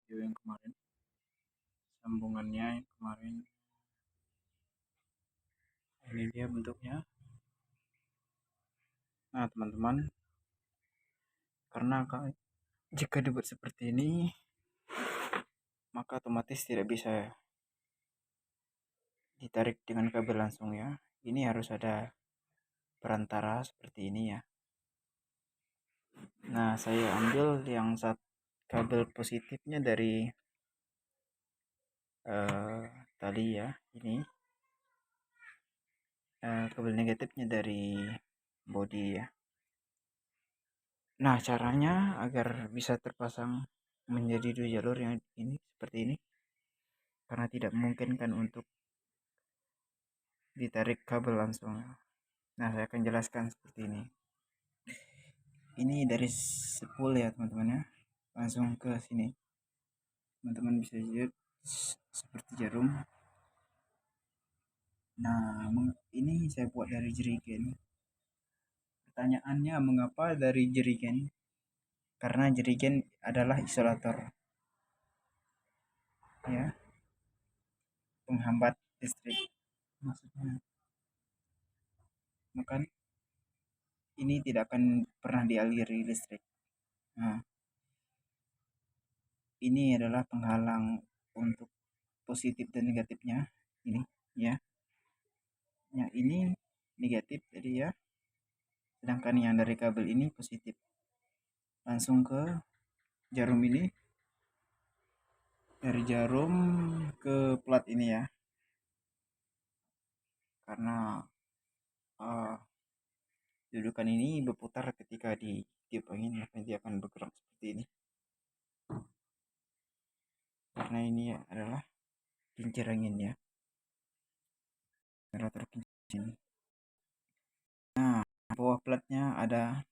video yang kemarin, sambungannya yang kemarin. Ini dia bentuknya. Nah teman-teman, karena jika dibuat seperti ini, maka otomatis tidak bisa ditarik dengan kabel langsung ya. Ini harus ada perantara seperti ini ya. Nah saya ambil yang kabel positifnya dari tali ya, ini kabel negatifnya dari body ya. Nah caranya agar bisa terpasang menjadi dua jalur yang ini seperti ini, karena tidak memungkinkan untuk ditarik kabel langsung. Nah saya akan jelaskan seperti ini. Ini dari spool ya teman-teman ya, langsung ke sini. Teman-teman bisa lihat seperti jarum. Nah ini saya buat dari jerigen. Pertanyaannya mengapa dari jerigen? Karena jerigen adalah isolator ya, penghambat listrik maksudnya. Maka ini tidak akan pernah dialiri listrik. Nah ini adalah penghalang untuk positif dan negatifnya ini ya. Yang ini negatif jadi ya, sedangkan yang dari kabel ini positif, langsung ke jarum ini, dari jarum ke plat ini ya. Karena dudukan ini berputar ketika ditiup angin, maka dia akan bergerak seperti ini, karena ini adalah kincir angin ya, generator kincir. Nah bawah platnya ada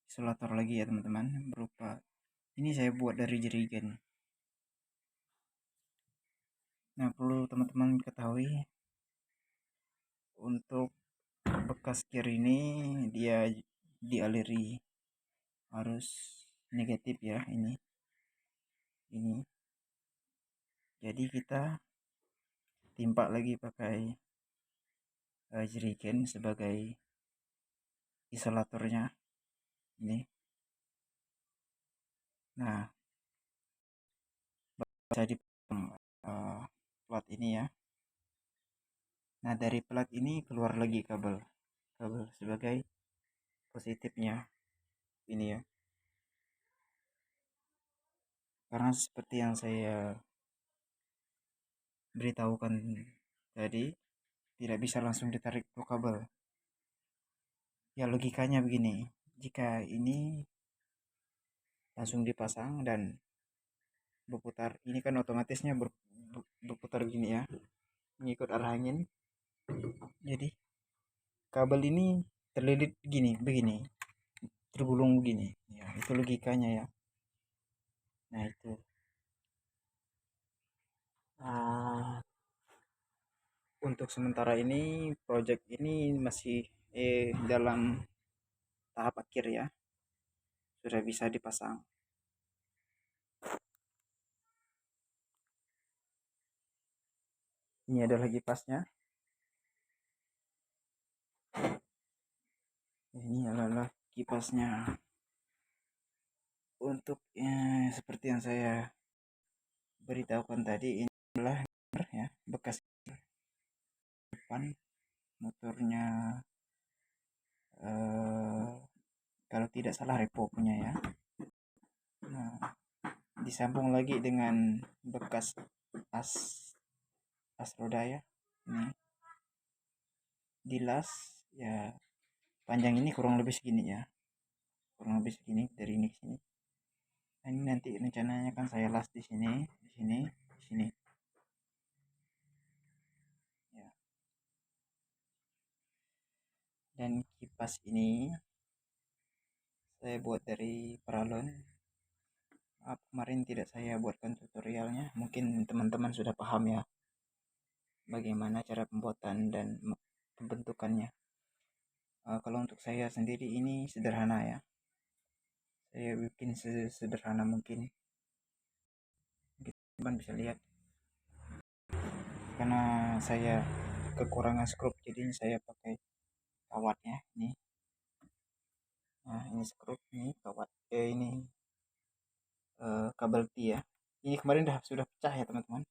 isolator lagi ya teman-teman, berupa ini saya buat dari jerigen. Nah perlu teman-teman ketahui, untuk bekas gear ini dia dialiri arus negatif ya, ini jadi kita timpa lagi pakai jerigen sebagai isolatornya ini. Nah bisa dipasang plat ini ya. Nah dari plat ini keluar lagi kabel sebagai positifnya ini ya. Karena seperti yang saya beritahukan tadi, tidak bisa langsung ditarik ke kabel ya. Logikanya begini, jika ini langsung dipasang dan berputar, ini kan otomatisnya berputar begini ya, mengikut arah angin. Jadi kabel ini terlilit begini, tergulung begini ya, itu logikanya ya. Nah itu untuk sementara ini project ini masih dalam tahap akhir ya, sudah bisa dipasang. Ini adalah kipasnya, ini adalah kipasnya. Untuk seperti yang saya beritahukan tadi, ini adalah ya bekas depan motornya, kalau tidak salah repo punya ya. Nah disambung lagi dengan bekas as roda ya, ini dilas ya, panjang ini kurang lebih segini ya, kurang lebih segini dari ini ke sini. Nah, ini nanti rencananya kan saya las di sini, di sini, di sini ya. Dan kipas ini saya buat dari paralon. Maaf kemarin tidak saya buatkan tutorialnya, mungkin teman-teman sudah paham ya bagaimana cara pembuatan dan pembentukannya. Kalau untuk saya sendiri ini sederhana ya, Saya bikin sesederhana mungkin, teman bisa lihat. Karena saya kekurangan skrup, jadi saya pakai kawatnya ini. Nah, ini skrup, ini kawat, ini kabel T ya. Ini kemarin sudah pecah ya teman-teman.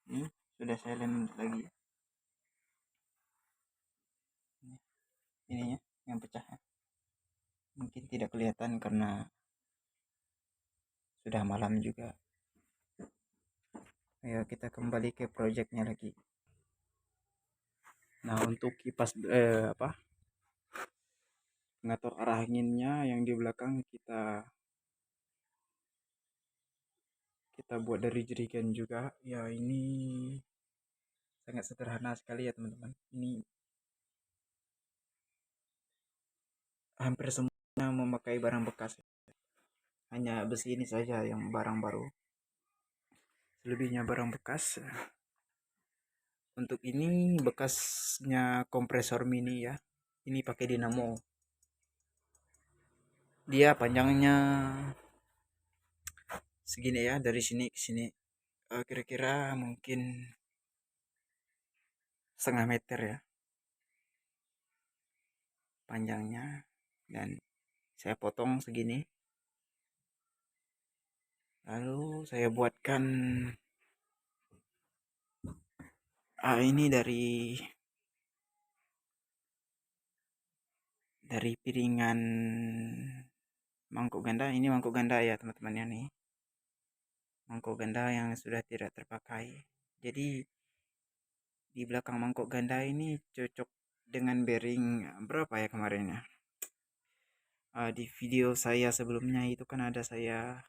Ini sudah saya lem lagi. Ininya yang pecah ya. Mungkin tidak kelihatan karena sudah malam juga. Ayo kita kembali ke projectnya lagi. Nah, untuk kipas pengatur arah anginnya yang di belakang kita buat dari jerigen juga ya. Ini sangat sederhana sekali ya teman-teman. Ini hampir semuanya memakai barang bekas, hanya besi ini saja yang barang baru, selebihnya barang bekas. Untuk ini bekasnya kompresor mini ya, ini pakai dinamo. Dia panjangnya segini ya, dari sini ke sini kira-kira mungkin setengah meter ya panjangnya, dan saya potong segini, lalu saya buatkan ini dari piringan mangkuk ganda. Ini mangkuk ganda ya teman-teman ya, nih mangkuk ganda yang sudah tidak terpakai. Jadi di belakang mangkuk ganda ini cocok dengan bearing berapa ya kemarin ya. Di video saya sebelumnya itu kan ada saya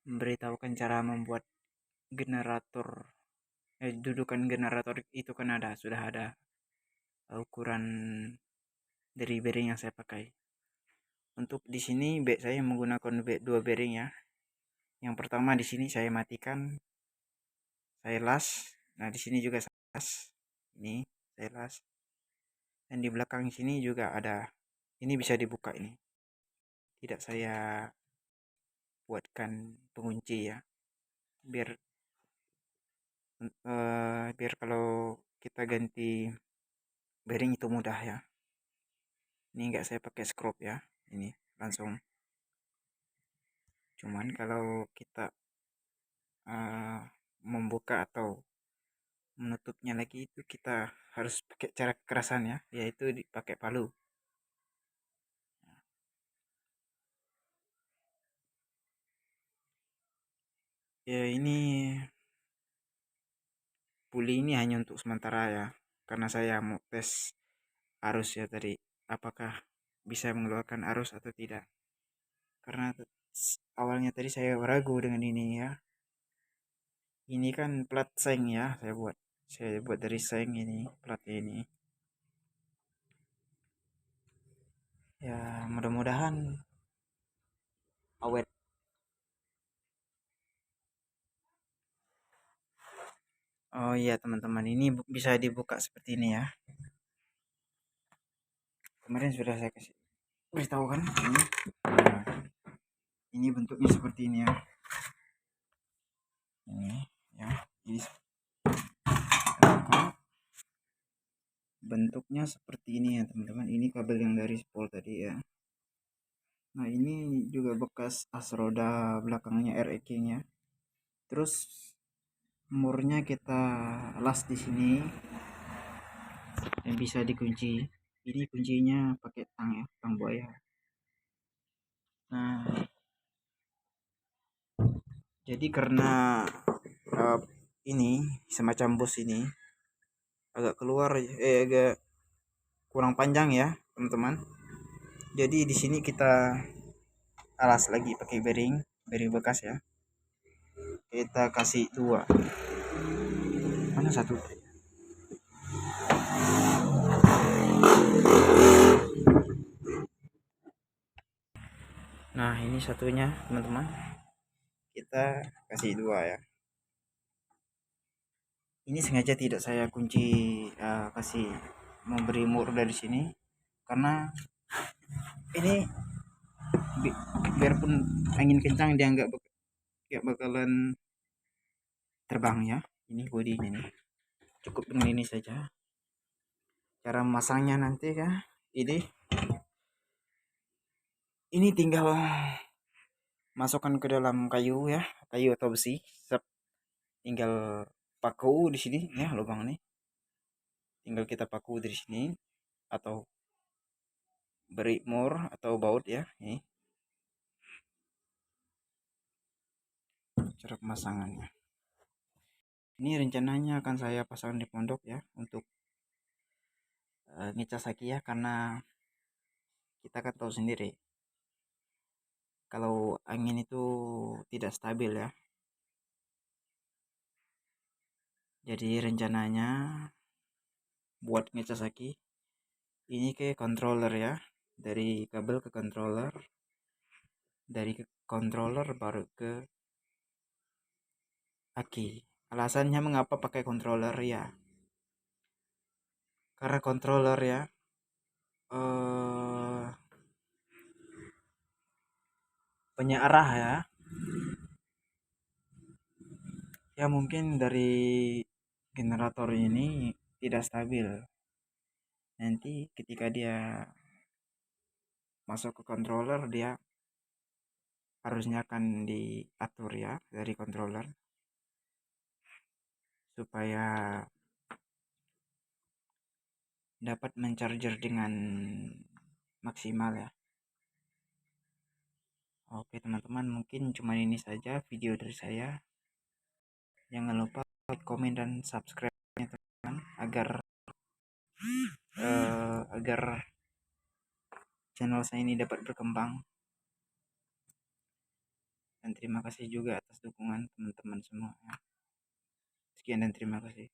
memberitahukan cara membuat generator, dudukan generator itu kan sudah ada ukuran dari bearing yang saya pakai. Untuk di sini saya menggunakan dua bearing ya. Yang pertama di sini saya matikan, saya las. Nah, di sini juga saya las. Ini saya las. Dan di belakang sini juga ada. Ini bisa dibuka ini. Tidak saya buatkan pengunci ya. Biar kalau kita ganti bearing itu mudah ya. Ini enggak saya pakai skrup ya. Ini langsung. Cuman kalau kita membuka atau menutupnya lagi itu kita harus pakai cara kekerasan ya, yaitu dipakai palu. Ya, ini puli ini hanya untuk sementara ya, karena saya mau tes arus ya tadi, apakah bisa mengeluarkan arus atau tidak. Karena awalnya tadi saya ragu dengan ini ya. Ini kan plat seng ya, saya buat dari seng ini, plat ini. Ya, mudah-mudahan awet. Oh iya teman-teman, ini bisa dibuka seperti ini ya. Kemarin sudah saya kasih beritahu kan ini. Nah, ini bentuknya seperti ini ya. Ini ya, ini bentuknya seperti ini ya teman-teman. Ini kabel yang dari spol tadi ya. Nah, ini juga bekas as roda belakangnya nya. Terus murnya kita las di sini dan bisa dikunci. Ini kuncinya pakai tang ya, tang buaya. Nah, jadi karena ini semacam bus ini agak keluar, agak kurang panjang ya teman-teman. Jadi di sini kita alas lagi pakai bearing bekas ya. Kita kasih dua. Mana satu? Nah, ini satunya teman-teman. Kita kasih dua ya. Ini sengaja tidak saya kunci, kasih memberi mur dari sini karena ini biarpun angin kencang dia nggak bakalan terbang ya. Ini bodinya nih, cukup dengan ini saja. Cara memasangnya nanti kan ini tinggal masukkan ke dalam kayu ya, kayu atau besi. Tinggal paku di sini ya, lubang ini tinggal kita paku dari sini atau beri mur atau baut ya. Ini cara pemasangannya. Ini rencananya akan saya pasang di pondok ya, untuk ngecas lagi ya, karena kita kan tahu sendiri kalau angin itu tidak stabil ya. Jadi rencananya buat ngecas lagi ini ke controller ya, dari kabel ke controller, dari controller baru ke aki. Alasannya mengapa pakai controller ya, karena controller ya penyearah ya mungkin dari generator ini tidak stabil. Nanti ketika dia masuk ke controller, dia harusnya akan diatur ya dari controller supaya dapat mencharger dengan maksimal ya. Oke teman-teman, mungkin cuma ini saja video dari saya. Jangan lupa like, komen, dan subscribe ya teman-teman, agar channel saya ini dapat berkembang. Dan terima kasih juga atas dukungan teman-teman semua. Sekian dan terima kasih.